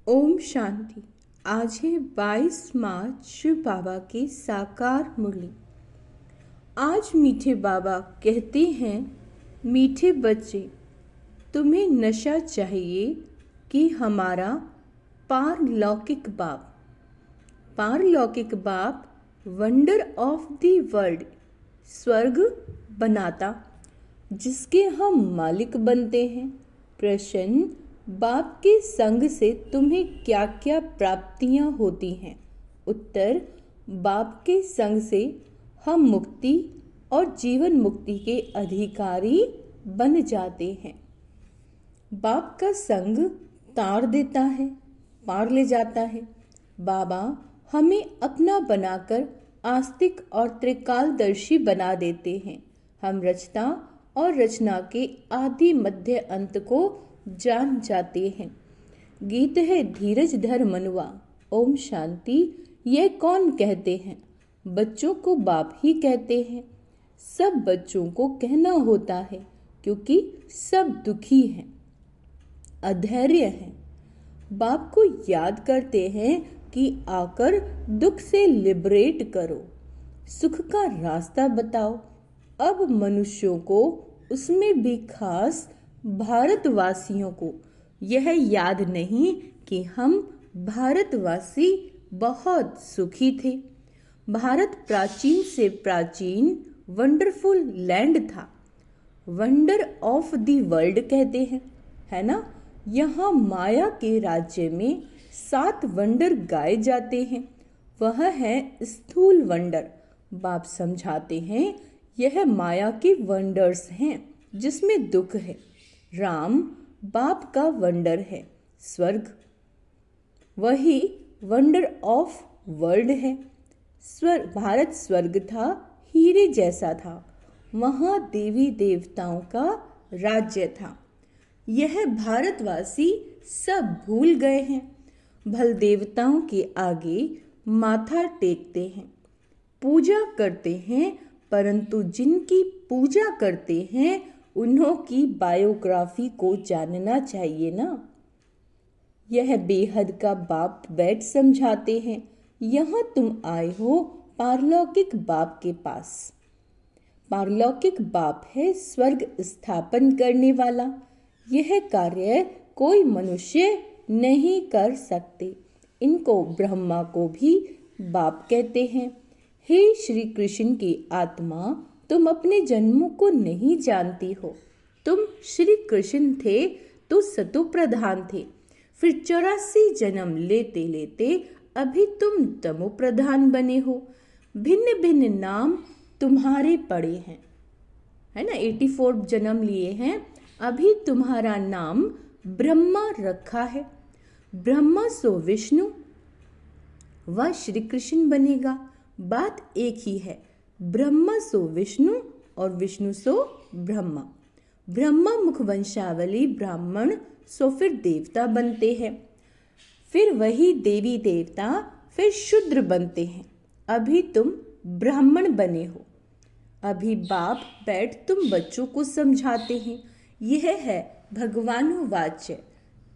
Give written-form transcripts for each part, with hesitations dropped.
ओम शांति। आज है 22 मार्च शिव बाबा की साकार मुरली। आज मीठे बाबा कहते हैं, मीठे बच्चे, तुम्हें नशा चाहिए कि हमारा पारलौकिक बाप वंडर ऑफ द वर्ल्ड स्वर्ग बनाता, जिसके हम मालिक बनते हैं। प्रश्न, बाप के संग से तुम्हें क्या क्या प्राप्तियां होती हैं? उत्तर, बाप के संग से हम मुक्ति और जीवन मुक्ति के अधिकारी बन जाते हैं। बाप का संग तार देता है, पार ले जाता है। बाबा हमें अपना बनाकर आस्तिक और त्रिकालदर्शी बना देते हैं। हम रचना और रचना के आदि मध्य अंत को जान जाते हैं। गीत है धीरज धर मनुआ। ओम शांति। यह कौन कहते हैं? बच्चों को बाप ही कहते हैं। सब बच्चों को कहना होता है, क्योंकि सब दुखी हैं, अधैर्य हैं। बाप को याद करते हैं कि आकर दुख से लिबरेट करो, सुख का रास्ता बताओ। अब मनुष्यों को, उसमें भी खास भारतवासियों को, यह याद नहीं कि हम भारतवासी बहुत सुखी थे। भारत प्राचीन से प्राचीन वंडरफुल लैंड था। वंडर ऑफ द वर्ल्ड कहते हैं, है ना। यहाँ माया के राज्य में 7 वंडर गाए जाते हैं। वह है स्थूल वंडर। बाप समझाते हैं, यह माया के वंडर्स हैं जिसमें दुख है। राम बाप का वंडर है, स्वर्ग। वही वंडर ऑफ वर्ल्ड है। भारत स्वर्ग था, हीरे जैसा था। वहाँ देवी देवताओं का राज्य था। यह भारतवासी सब भूल गए हैं। भल देवताओं के आगे माथा टेकते हैं, पूजा करते हैं, परंतु जिनकी पूजा करते हैं उन्हों की बायोग्राफी को जानना चाहिए ना। यह बेहद का बाप बैठ समझाते हैं, यहाँ तुम आए हो पारलौकिक बाप के पास। पारलौकिक बाप है स्वर्ग स्थापन करने वाला। यह कार्य कोई मनुष्य नहीं कर सकते। इनको ब्रह्मा को भी बाप कहते हैं। हे श्री कृष्ण की आत्मा, तुम अपने जन्मों को नहीं जानती हो। तुम श्री कृष्ण थे तो सतो प्रधान थे, फिर 84 जन्म लेते लेते अभी तुम तमो प्रधान बने हो। भिन्न भिन्न नाम तुम्हारे पड़े हैं, है ना। 84 जन्म लिए हैं, अभी तुम्हारा नाम ब्रह्मा रखा है। ब्रह्मा सो विष्णु व श्री कृष्ण बनेगा। बात एक ही है, ब्रह्मा सो विष्णु और विष्णु सो ब्रह्मा। ब्रह्मा मुख वंशावली ब्राह्मण सो फिर देवता बनते हैं। फिर वही देवी देवता फिर शूद्र बनते हैं। अभी तुम ब्राह्मण बने हो। अभी बाप बैठ तुम बच्चों को समझाते हैं। यह है भगवानुवाच्य।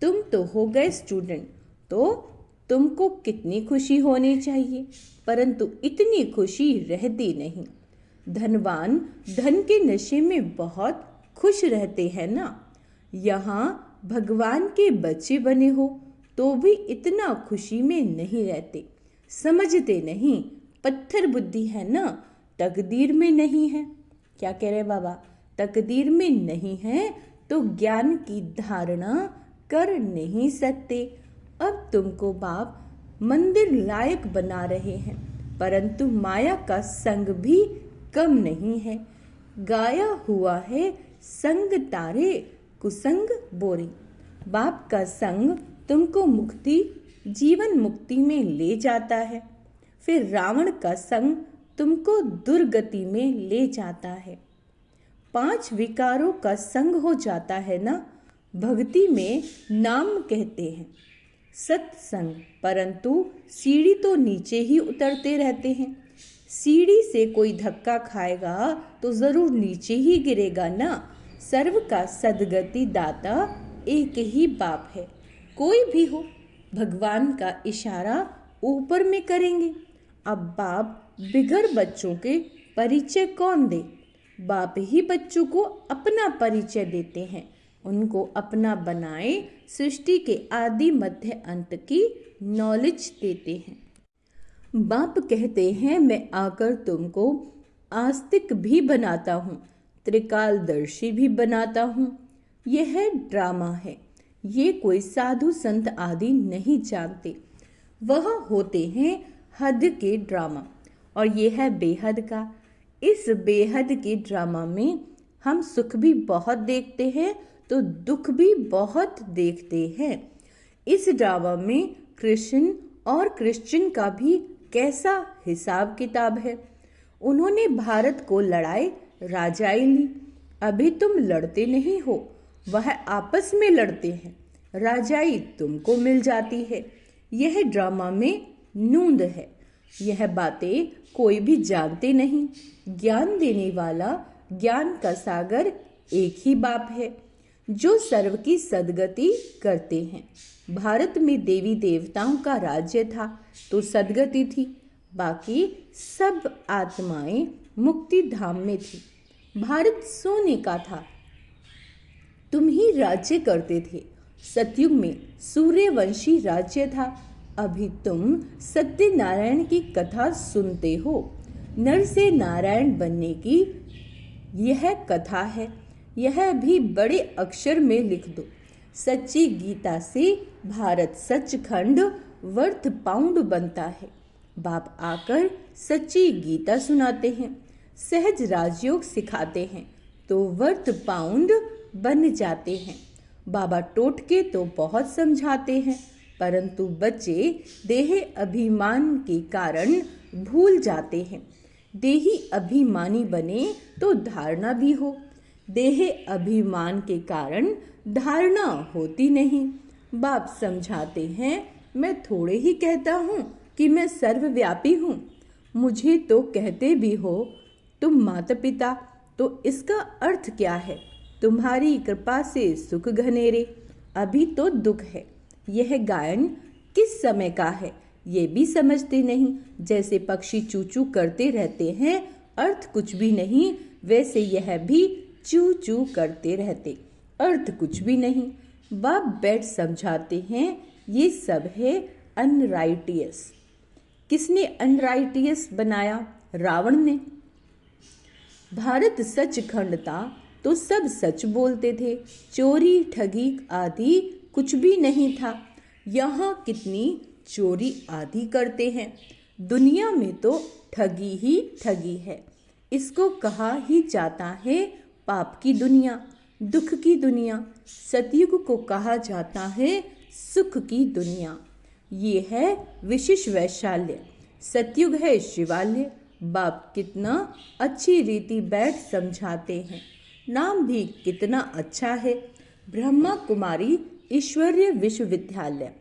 तुम तो हो गए स्टूडेंट, तो तुमको कितनी खुशी होनी चाहिए, परंतु इतनी खुशी रहती नहीं। धनवान धन के नशे में बहुत खुश रहते हैं ना। यहाँ भगवान के बच्चे बने हो तो भी इतना खुशी में नहीं रहते, समझते नहीं। पत्थर बुद्धि है ना, तकदीर में नहीं है। क्या कह रहे बाबा? तकदीर में नहीं है तो ज्ञान की धारणा कर नहीं सकते। अब तुमको बाप मंदिर लायक बना रहे हैं, परंतु माया का संग भी कम नहीं है। गाया हुआ है संग तारे कुसंग बोरे। बाप का संग तुमको मुक्ति, जीवन मुक्ति में ले जाता है। फिर रावण का संग तुमको दुर्गति में ले जाता है। 5 विकारों का संग हो जाता है ना। भक्ति में नाम कहते हैं सत्संग, परंतु सीढ़ी तो नीचे ही उतरते रहते हैं। सीढ़ी से कोई धक्का खाएगा तो जरूर नीचे ही गिरेगा ना। सर्व का सदगति दाता एक ही बाप है। कोई भी हो, भगवान का इशारा ऊपर में करेंगे। अब बाप बिगड़ बच्चों के परिचय कौन दे? बाप ही बच्चों को अपना परिचय देते हैं, उनको अपना बनाए सृष्टि के आदि मध्य अंत की नॉलेज देते हैं। बाप कहते हैं मैं आकर तुमको आस्तिक भी बनाता हूँ, त्रिकालदर्शी भी बनाता हूँ। यह ड्रामा है, ये कोई साधु संत आदि नहीं जानते। वह होते हैं हद के ड्रामा और ये है बेहद का। इस बेहद के ड्रामा में हम सुख भी बहुत देखते हैं तो दुख भी बहुत देखते हैं। इस ड्रामा में कृष्ण और क्रिश्चियन का भी कैसा हिसाब किताब है। उन्होंने भारत को लड़ाई राजाई ली, अभी तुम लड़ते नहीं हो, वह आपस में लड़ते हैं, राजाई तुमको मिल जाती है। यह ड्रामा में नूंद है, यह बातें कोई भी जानते नहीं। ज्ञान देने वाला ज्ञान का सागर एक ही बाप है जो सर्व की सद्गति करते हैं। भारत में देवी देवताओं का राज्य था तो सद्गति थी, बाकी सब आत्माएं मुक्ति धाम में थी। भारत सोने का था, तुम ही राज्य करते थे। सतयुग में सूर्यवंशी राज्य था, अभी तुम सत्यनारायण की कथा सुनते हो। नर से नारायण बनने की यह कथा है, यह भी बड़े अक्षर में लिख दो। सच्ची गीता से भारत सचखंड वर्थ पाउंड बनता है। बाप आकर सच्ची गीता सुनाते हैं, सहज राजयोग सिखाते हैं तो वर्थ पाउंड बन जाते हैं। बाबा टोटके तो बहुत समझाते हैं, परंतु बच्चे देह अभिमान के कारण भूल जाते हैं। देही अभिमानी बने तो धारणा भी हो, देह अभिमान के कारण धारणा होती नहीं। बाप समझाते हैं मैं थोड़े ही कहता हूँ कि मैं सर्वव्यापी हूँ, मुझे तो कहते भी हो तुम माता पिता, तो इसका अर्थ क्या है? तुम्हारी कृपा से सुख घनेरे, अभी तो दुख है। यह गायन किस समय का है ये भी समझते नहीं। जैसे पक्षी चू चू करते रहते हैं, अर्थ कुछ भी नहीं, वैसे यह भी चू चू करते रहते, अर्थ कुछ भी नहीं। बाप बैठ समझाते हैं ये सब है अनराइटियस। किसने अनराइटियस बनाया? रावण ने। भारत सचखंड था तो सब सच बोलते थे, चोरी ठगी आदि कुछ भी नहीं था। यहाँ कितनी चोरी आदि करते हैं। दुनिया में तो ठगी ही ठगी है, इसको कहा ही जाता है पाप की दुनिया, दुख की दुनिया। सतयुग को कहा जाता है सुख की दुनिया। ये है विशेष वैशाल्य, सतयुग है शिवालय। बाप कितना अच्छी रीति बैठ समझाते हैं, नाम भी कितना अच्छा है, ब्रह्मा कुमारी ईश्वरीय विश्वविद्यालय।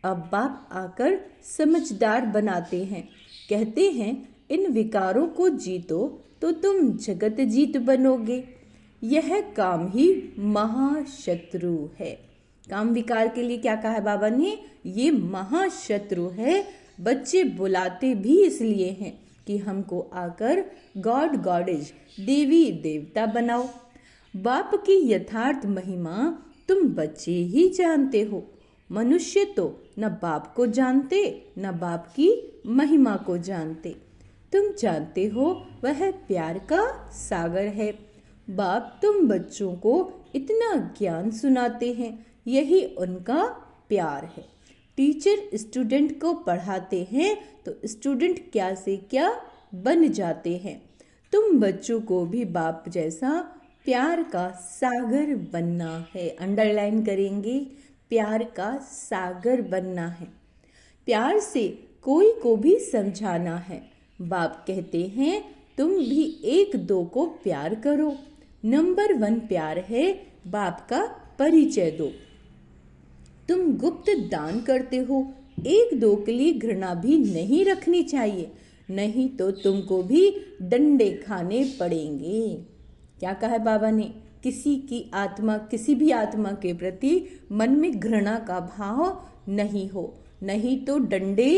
अब बाप आकर समझदार बनाते हैं, कहते हैं इन विकारों को जीतो तो तुम जगत जीत बनोगे। यह काम ही महाशत्रु है। काम विकार के लिए क्या कहा है बाबा ने? ये महाशत्रु है। बच्चे बुलाते भी इसलिए हैं कि हमको आकर गॉड गॉडेज देवी देवता बनाओ। बाप की यथार्थ महिमा तुम बच्चे ही जानते हो। मनुष्य तो न बाप को जानते न बाप की महिमा को जानते। तुम जानते हो वह प्यार का सागर है। बाप तुम बच्चों को इतना ज्ञान सुनाते हैं, यही उनका प्यार है। टीचर स्टूडेंट को पढ़ाते हैं तो स्टूडेंट क्या से क्या बन जाते हैं। तुम बच्चों को भी बाप जैसा प्यार का सागर बनना है। अंडरलाइन करेंगे, प्यार का सागर बनना है। प्यार से कोई को भी समझाना है। बाप कहते हैं तुम भी एक दो को प्यार करो। नंबर 1 प्यार है बाप का परिचय दो। तुम गुप्त दान करते हो, एक दो के लिए घृणा भी नहीं रखनी चाहिए, नहीं तो तुमको भी डंडे खाने पड़ेंगे। क्या कहा है बाबा ने? किसी की आत्मा, किसी भी आत्मा के प्रति मन में घृणा का भाव नहीं हो। नहीं तो डंडे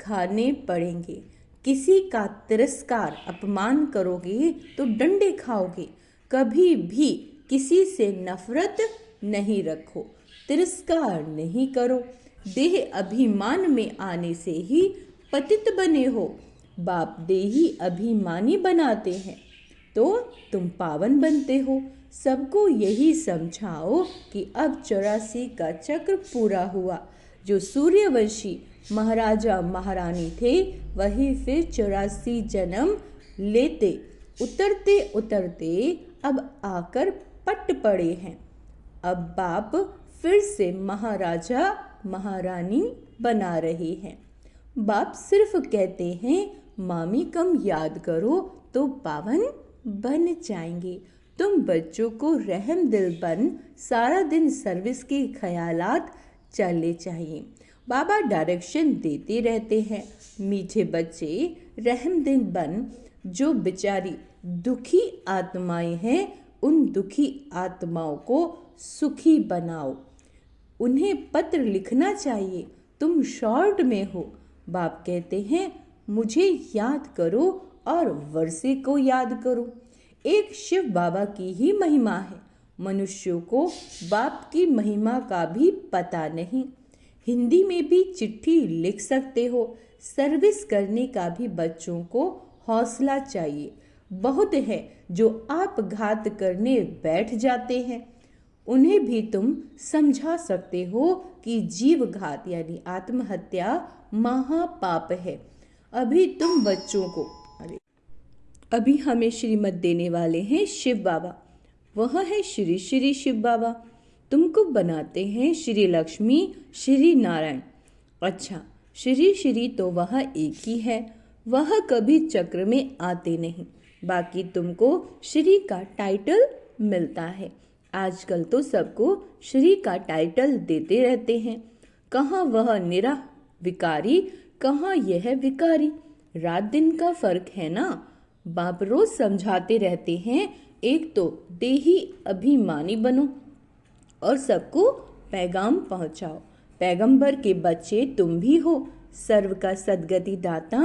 खाने पड़ेंगे। किसी का तिरस्कार अपमान करोगे तो डंडे खाओगे। कभी भी किसी से नफरत नहीं रखो, तिरस्कार नहीं करो। देह अभिमान में आने से ही पतित बने हो। बाप देही अभिमानी बनाते हैं तो तुम पावन बनते हो। सबको यही समझाओ कि अब 84 का चक्र पूरा हुआ। जो सूर्यवंशी महाराजा महारानी थे वही फिर 84 जन्म लेते, उतरते उतरते अब आकर पट पड़े हैं। अब बाप फिर से महाराजा महारानी बना रहे हैं। बाप सिर्फ कहते हैं मामी कम याद करो तो पावन बन जाएंगे। तुम बच्चों को रहम दिल बन सारा दिन सर्विस के ख्यालात चलने चाहिए। बाबा डायरेक्शन देते रहते हैं। मीठे बच्चे रहम दिल बन जो बेचारी दुखी आत्माएं हैं उन दुखी आत्माओं को सुखी बनाओ। उन्हें पत्र लिखना चाहिए। तुम शॉर्ट में हो। बाप कहते हैं मुझे याद करो और वर्षे को याद करो। एक शिव बाबा की ही महिमा है। मनुष्यों को बाप की महिमा का भी पता नहीं। हिंदी में भी चिट्ठी लिख सकते हो। सर्विस करने का भी बच्चों को हौसला चाहिए। बहुत है जो आपघात करने बैठ जाते हैं, उन्हें भी तुम समझा सकते हो कि जीवघात यानी आत्महत्या महापाप है। अभी तुम बच्चों को अभी हमें श्रीमत देने वाले हैं शिव बाबा। वह है श्री श्री शिव बाबा। तुमको बनाते हैं श्री लक्ष्मी श्री नारायण। अच्छा, श्री श्री तो वह एक ही है, वह कभी चक्र में आते नहीं। बाकी तुमको श्री का टाइटल मिलता है। आजकल तो सबको श्री का टाइटल देते रहते हैं। कहाँ वह निरा विकारी, कहाँ यह विकारी। रात दिन का फर्क है ना। बाप रोज समझाते रहते हैं, एक तो देही अभिमानी बनो और सबको पैगाम पहुंचाओ। पैगंबर के बच्चे तुम भी हो। सर्व का सदगति दाता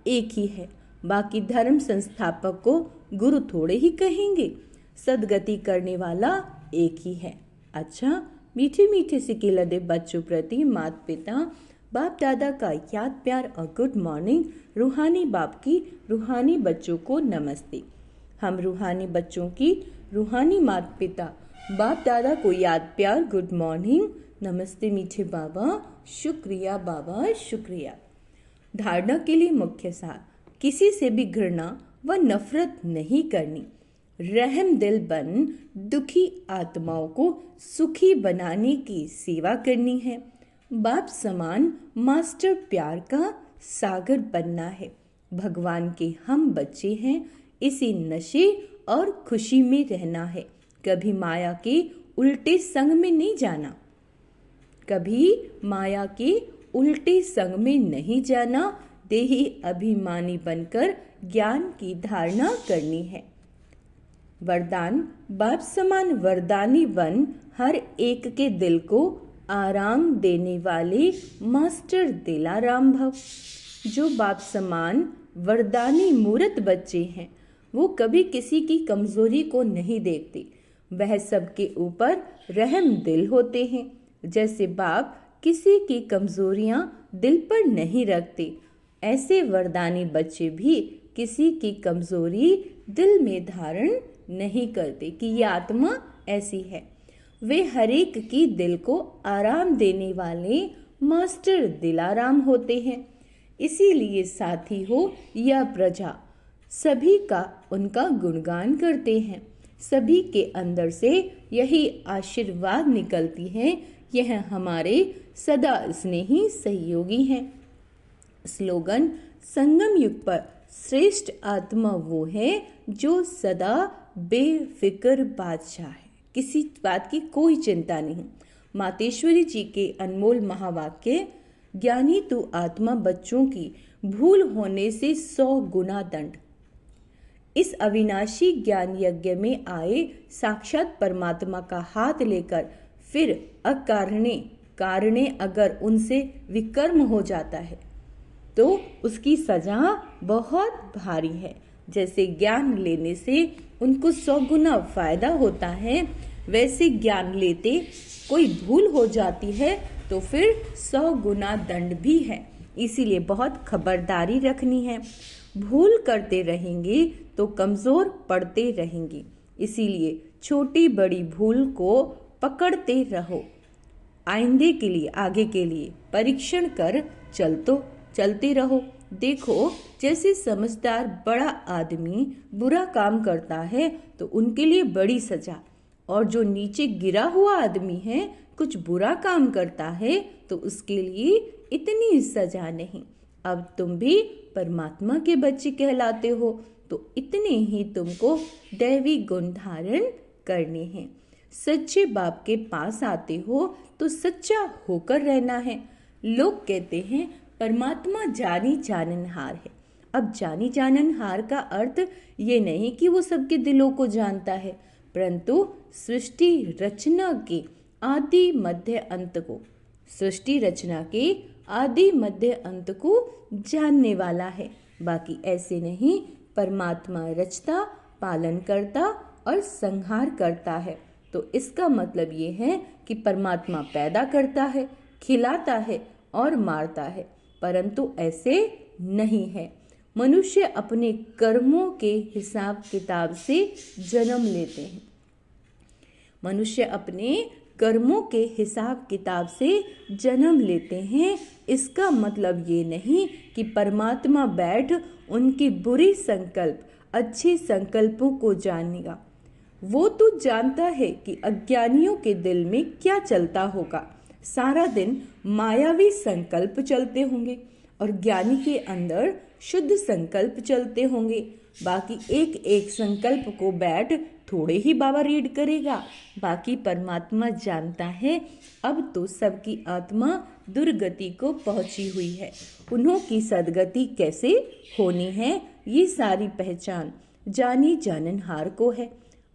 एक ही है। बाकी धर्म संस्थापक को गुरु थोड़े ही कहेंगे। सदगति करने वाला एक ही है। अच्छा, मीठे मीठे सिक्के लदे बच्चों प्रति माता पिता बाप दादा का याद प्यार और गुड मॉर्निंग। रूहानी बाप की रूहानी बच्चों को नमस्ते। हम रूहानी बच्चों की रूहानी माता पिता बाप दादा को याद प्यार गुड मॉर्निंग नमस्ते। मीठे बाबा शुक्रिया, बाबा शुक्रिया। धारणा के लिए मुख्य सार, किसी से भी घृणा व नफरत नहीं करनी। रहम दिल बन दुखी आत्माओं को सुखी बनाने की सेवा करनी है। बाप समान मास्टर प्यार का सागर बनना है। भगवान के हम बच्चे हैं, इसी नशे और खुशी में रहना है। कभी माया के उल्टे संग में नहीं जाना, कभी माया के उल्टे संग में नहीं जाना। देही अभिमानी बनकर ज्ञान की धारणा करनी है। वरदान, बाप समान वरदानी बन हर एक के दिल को आराम देने वाले मास्टर दिलाराम भव। जो बाप समान वरदानी मूर्त बच्चे हैं वो कभी किसी की कमजोरी को नहीं देखते। वह सबके ऊपर रहम दिल होते हैं। जैसे बाप किसी की कमजोरियां दिल पर नहीं रखते, ऐसे वरदानी बच्चे भी किसी की कमजोरी दिल में धारण नहीं करते कि ये आत्मा ऐसी है। वे हरेक की दिल को आराम देने वाले मास्टर दिलाराम होते हैं। इसीलिए साथी हो या प्रजा सभी का उनका गुणगान करते हैं। सभी के अंदर से यही आशीर्वाद निकलती है, यह हमारे सदा स्नेही सहयोगी हैं। स्लोगन, संगम युग पर श्रेष्ठ आत्मा वो है जो सदा बेफिक्र बादशाह है। किसी बात की कोई चिंता नहीं। मातेश्वरी जी के अनमोल महावाक्य, ज्ञानी तू आत्मा बच्चों की भूल होने से 100 गुना दंड। इस अविनाशी ज्ञान यज्ञ में आए साक्षात परमात्मा का हाथ लेकर फिर अकारणे कारणे अगर उनसे विकर्म हो जाता है तो उसकी सजा बहुत भारी है। जैसे ज्ञान लेने से उनको 100 गुना फायदा होता है, वैसे ज्ञान लेते कोई भूल हो जाती है तो फिर 100 गुना दंड भी है। इसीलिए बहुत खबरदारी रखनी है। भूल करते रहेंगे तो कमजोर पड़ते रहेंगे। इसीलिए छोटी बड़ी भूल को पकड़ते रहो। आइंदे के लिए, आगे के लिए परीक्षण कर चलते रहो। देखो, जैसे समझदार बड़ा आदमी बुरा काम करता है तो उनके लिए बड़ी सजा, और जो नीचे गिरा हुआ आदमी है कुछ बुरा काम करता है तो उसके लिए इतनी सजा नहीं। अब तुम भी परमात्मा के बच्चे कहलाते हो तो इतने ही तुमको दैवी गुण धारण करने हैं। सच्चे बाप के पास आते हो तो सच्चा होकर रहना है। लोग कहते हैं परमात्मा जानी जाननहार है। अब जानी जाननहार का अर्थ ये नहीं कि वो सबके दिलों को जानता है, परंतु सृष्टि रचना के आदि मध्य अंत को, सृष्टि रचना के आदि मध्य अंत को जानने वाला है। बाकी ऐसे नहीं, परमात्मा रचता, पालन करता और संहार करता है। तो इसका मतलब ये है कि परमात्मा पैदा करता है, खिलाता है और मारता है, परंतु ऐसे नहीं है। मनुष्य अपने कर्मों के हिसाब किताब से जन्म लेते हैं। मनुष्य अपने कर्मों के हिसाब किताब से जन्म लेते हैं। इसका मतलब ये नहीं कि परमात्मा बैठ उनके बुरे संकल्प अच्छे संकल्पों को जानेगा। वो तो जानता है कि अज्ञानियों के दिल में क्या चलता होगा। सारा दिन मायावी संकल्प चलते होंगे और ज्ञानी के अंदर शुद्ध संकल्प चलते होंगे। बाकी एक एक संकल्प को बैठ थोड़े ही बाबा रीड करेगा, बाकी परमात्मा जानता है। अब तो सबकी आत्मा दुर्गति को पहुंची हुई है, उन्हों की सदगति कैसे होनी है ये सारी पहचान जानी जाननहार को है।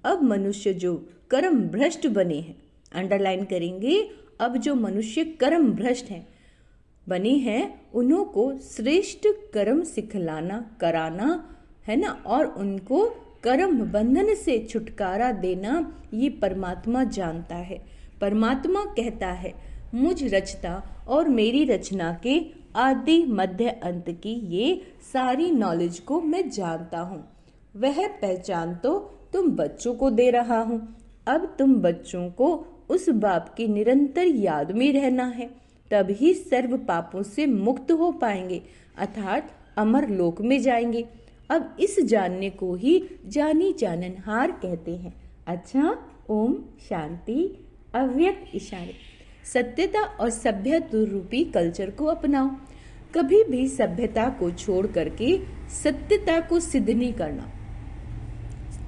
अब मनुष्य जो कर्म भ्रष्ट बने हैं, अंडरलाइन करेंगे, अब जो मनुष्य कर्म भ्रष्ट हैं बने हैं उन्हों को श्रेष्ठ कर्म सिखलाना कराना है ना, और उनको कर्म बंधन से छुटकारा देना ये परमात्मा जानता है। परमात्मा कहता है मुझ रचता और मेरी रचना के आदि मध्य अंत की ये सारी नॉलेज को मैं जानता हूँ। वह पहचान तो तुम बच्चों को दे रहा हूँ। अब तुम बच्चों को उस बाप की निरंतर याद में रहना है, तभी सर्व पापों से मुक्त हो पाएंगे, अर्थात अमर लोक में जाएंगे। अब इस जानने को ही जानी जाननहार कहते हैं। अच्छा, ओम शांति। अव्यक्त इशारे। सत्यता और सभ्यता रूपी कल्चर को अपनाओ। कभी भी सभ्यता को छोड़ करके सत्यता को सिद्ध नहीं करना।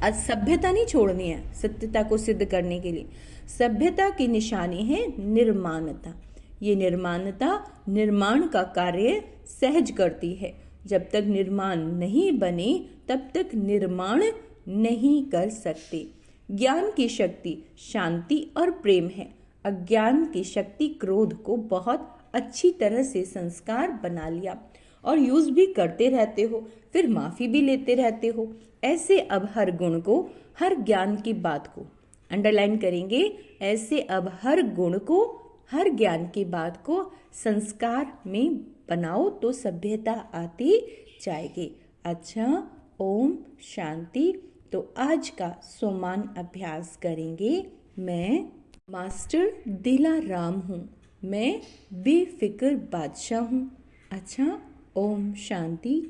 आज सभ्यता नहीं छोड़नी है सत्यता को सिद्ध करने के लिए। सभ्यता की निशानी है निर्माणता। ये निर्माणता निर्माण का कार्य सहज करती है। जब तक निर्माण नहीं बने तब तक निर्माण नहीं कर सकते। ज्ञान की शक्ति शांति और प्रेम है। अज्ञान की शक्ति क्रोध को बहुत अच्छी तरह से संस्कार बना लिया और यूज भी करते रहते हो, फिर माफी भी लेते रहते हो। ऐसे अब हर गुण को, हर ज्ञान की बात को अंडरलाइन करेंगे। ऐसे अब हर गुण को, हर ज्ञान की बात को संस्कार में बनाओ तो सभ्यता आती जाएगी। अच्छा, ओम शांति। तो आज का सोमान अभ्यास करेंगे। मैं मास्टर दिला राम हूँ, मैं बेफिक्र बादशाह हूँ। अच्छा, ओम शांति।